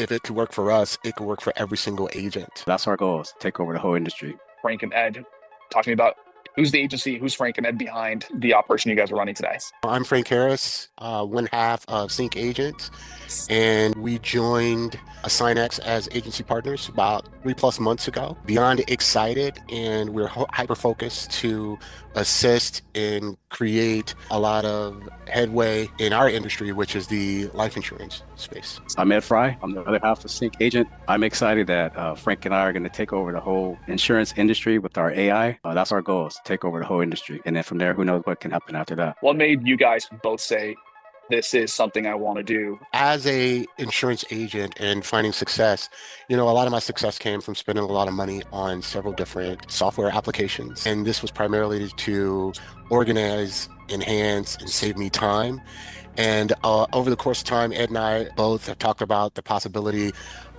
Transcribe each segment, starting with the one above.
if it could work for us, it could work for every single agent. That's our goal, is to take over the whole industry. Frank and Ed, talk to me about who's the agency, who's Frank and Ed behind the operation you guys are running today. I'm Frank Harris, one half of Sync Agents, and we joined AssignX as agency partners about 3+ months ago. Beyond excited, and we're hyper focused to assist and create a lot of headway in our industry, which is the life insurance space. I'm Ed Fry. I'm the other half of Sync Agent. I'm excited that Frank and I are going to take over the whole insurance industry with our AI. That's our goal, is to take over the whole industry. And then from there, who knows what can happen after that. What made you guys both say, this is something I want to do? As a insurance agent and finding success, a lot of my success came from spending a lot of money on several different software applications. And this was primarily to organize, enhance, and save me time. And over the course of time, Ed and I both have talked about the possibility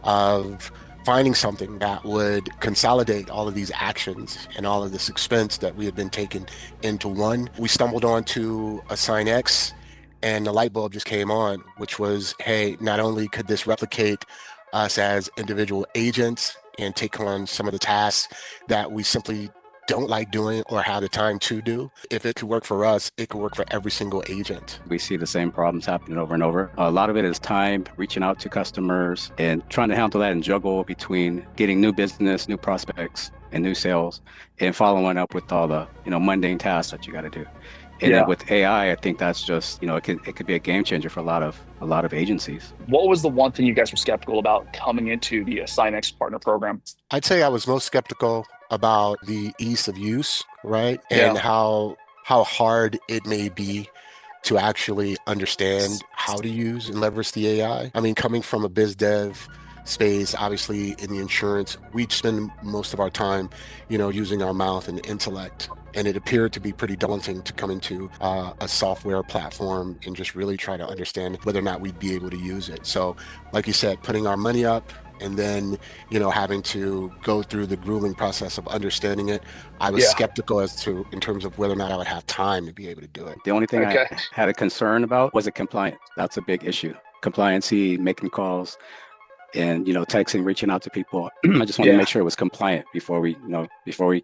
of finding something that would consolidate all of these actions and all of this expense that we had been taking into one. We stumbled onto AssignX, and the light bulb just came on, which was, hey, not only could this replicate us as individual agents and take on some of the tasks that we simply don't like doing or have the time to do. If it could work for us, it could work for every single agent. We see the same problems happening over and over. A lot of it is time, reaching out to customers and trying to handle that and juggle between getting new business, new prospects, and new sales, and following up with all the mundane tasks that you got to do. And then with AI, I think that's just, it could be a game changer for a lot of agencies. What was the one thing you guys were skeptical about coming into the AssignX partner program? I'd say I was most skeptical about the ease of use, right? And how hard it may be to actually understand how to use and leverage the AI. I mean, coming from a biz dev space, obviously in the insurance, we spend most of our time, using our mouth and intellect. And it appeared to be pretty daunting to come into a software platform and just really try to understand whether or not we'd be able to use it. So, like you said, putting our money up and then, having to go through the grueling process of understanding it, I was skeptical in terms of whether or not I would have time to be able to do it. The only thing I had a concern about was the compliance. That's a big issue. Compliancy, making calls, and texting, reaching out to people. I just wanted to make sure it was compliant before we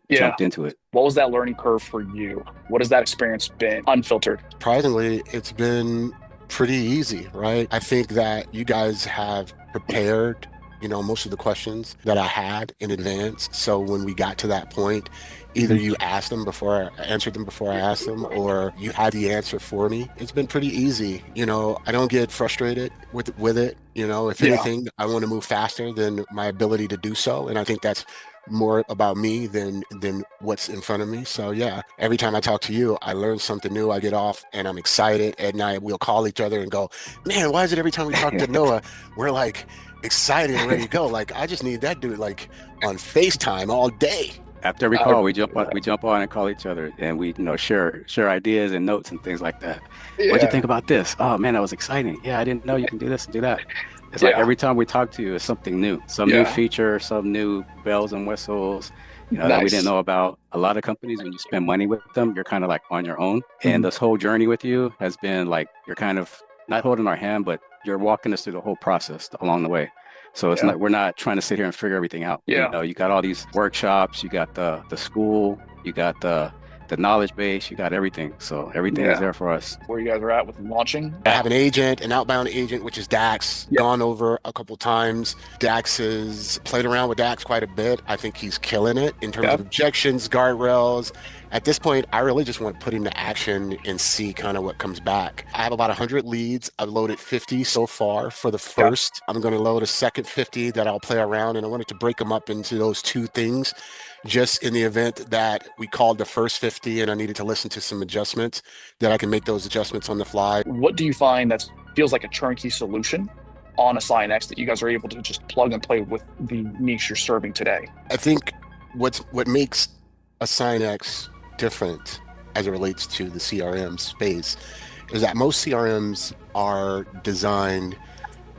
jumped into it. What was that learning curve for you? What has that experience been, unfiltered? Surprisingly, it's been pretty easy, right? I think that you guys have prepared most of the questions that I had in advance. So when we got to that point, either you answered them before I asked them, or you had the answer for me. It's been pretty easy. I don't get frustrated with it. If anything, I want to move faster than my ability to do so. And I think that's more about me than what's in front of me. So yeah, every time I talk to you, I learn something new. I get off and I'm excited. Ed and I, we'll call each other and go, man, why is it every time we talk to Noah, we're like excited and ready to go? Like, I just need that dude like on FaceTime all day. After every call, we jump on and call each other, and we share ideas and notes and things like that. What'd you think about this? Oh man, that was exciting. Yeah, I didn't know you can do this and do that. It's like every time we talk to you, it's something new, some new feature, some new bells and whistles, that we didn't know about. A lot of companies, when you spend money with them, you're kind of like on your own. And this whole journey with you has been like, you're kind of not holding our hand, but you're walking us through the whole process along the way. So it's not, we're not trying to sit here and figure everything out. You got all these workshops, you got the school, you got the knowledge base, you got everything. So everything is there for us. Where you guys are at with launching? I have an outbound agent, which is Dax, gone over a couple times. Dax has played around with Dax quite a bit. I think he's killing it in terms of objections, guardrails. At this point, I really just want to put him to action and see kind of what comes back. I have about 100 leads. I've loaded 50 so far for the first. I'm going to load a second 50 that I'll play around, and I wanted to break them up into those two things, just in the event that we called the first 50 and I needed to listen to some adjustments, that I can make those adjustments on the fly. What do you find that feels like a turnkey solution on AssignX that you guys are able to just plug and play with the niche you're serving today? I think what makes AssignX different as it relates to the CRM space is that most CRMs are designed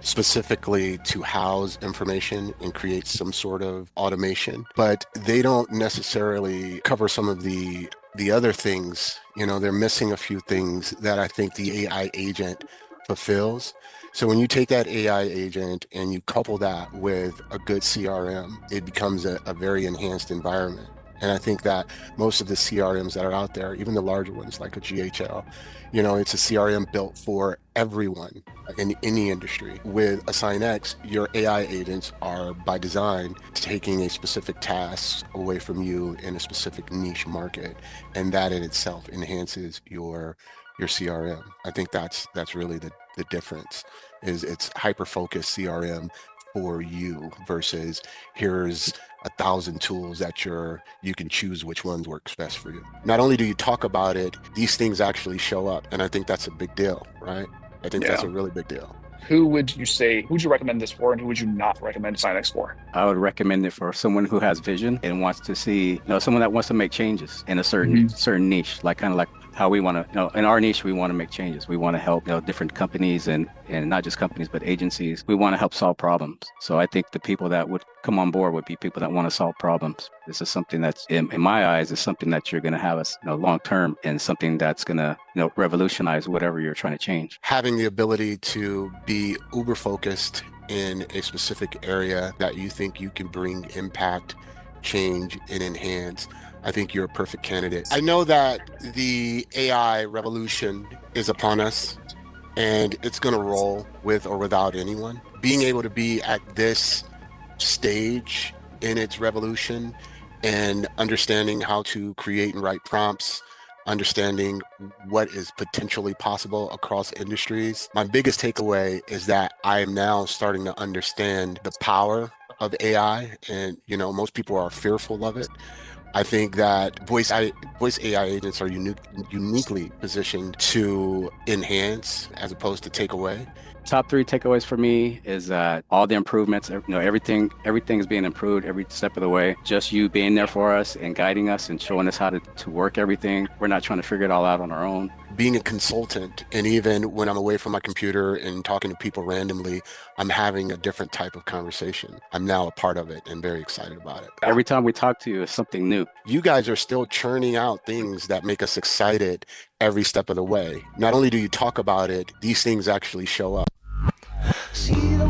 specifically to house information and create some sort of automation, but they don't necessarily cover some of the other things. They're missing a few things that I think the AI agent fulfills. So when you take that AI agent and you couple that with a good CRM, it becomes a very enhanced environment. And I think that most of the CRMs that are out there, even the larger ones like a GHL, it's a CRM built for everyone in any industry. With AssignX, your AI agents are by design taking a specific task away from you in a specific niche market, and that in itself enhances your CRM. I think that's really the difference. Is it's hyper focused CRM for you versus here's 1,000 tools that you can choose which ones works best for you. Not only do you talk about it, these things actually show up, and I think that's a big deal, right? I think that's Yeah. a really big deal. Who would you recommend this for, and who would you not recommend AssignX for? I would recommend it for someone who has vision and wants to see, someone that wants to make changes in a Mhm. certain niche, like kind of like how we want to, in our niche, we want to make changes. We want to help, different companies and not just companies, but agencies. We want to help solve problems. So I think the people that would come on board would be people that want to solve problems. This is something that's, in my eyes, is something that you're going to have as, long term, and something that's going to, revolutionize whatever you're trying to change. Having the ability to be uber focused in a specific area that you think you can bring impact, change, and enhance, I think you're a perfect candidate. I know that the AI revolution is upon us, and it's going to roll with or without anyone. Being able to be at this stage in its revolution and understanding how to create and write prompts, understanding what is potentially possible across industries. My biggest takeaway is that I am now starting to understand the power of AI, and most people are fearful of it. I think that voice AI agents are uniquely positioned to enhance as opposed to take away. Top three takeaways for me is that all the improvements, everything is being improved every step of the way. Just you being there for us and guiding us and showing us how to work everything. We're not trying to figure it all out on our own. Being a consultant, and even when I'm away from my computer and talking to people randomly, I'm having a different type of conversation. I'm now a part of it and very excited about it. Every time we talk to you, it's something new. You guys are still churning out things that make us excited every step of the way. Not only do you talk about it, these things actually show up. See the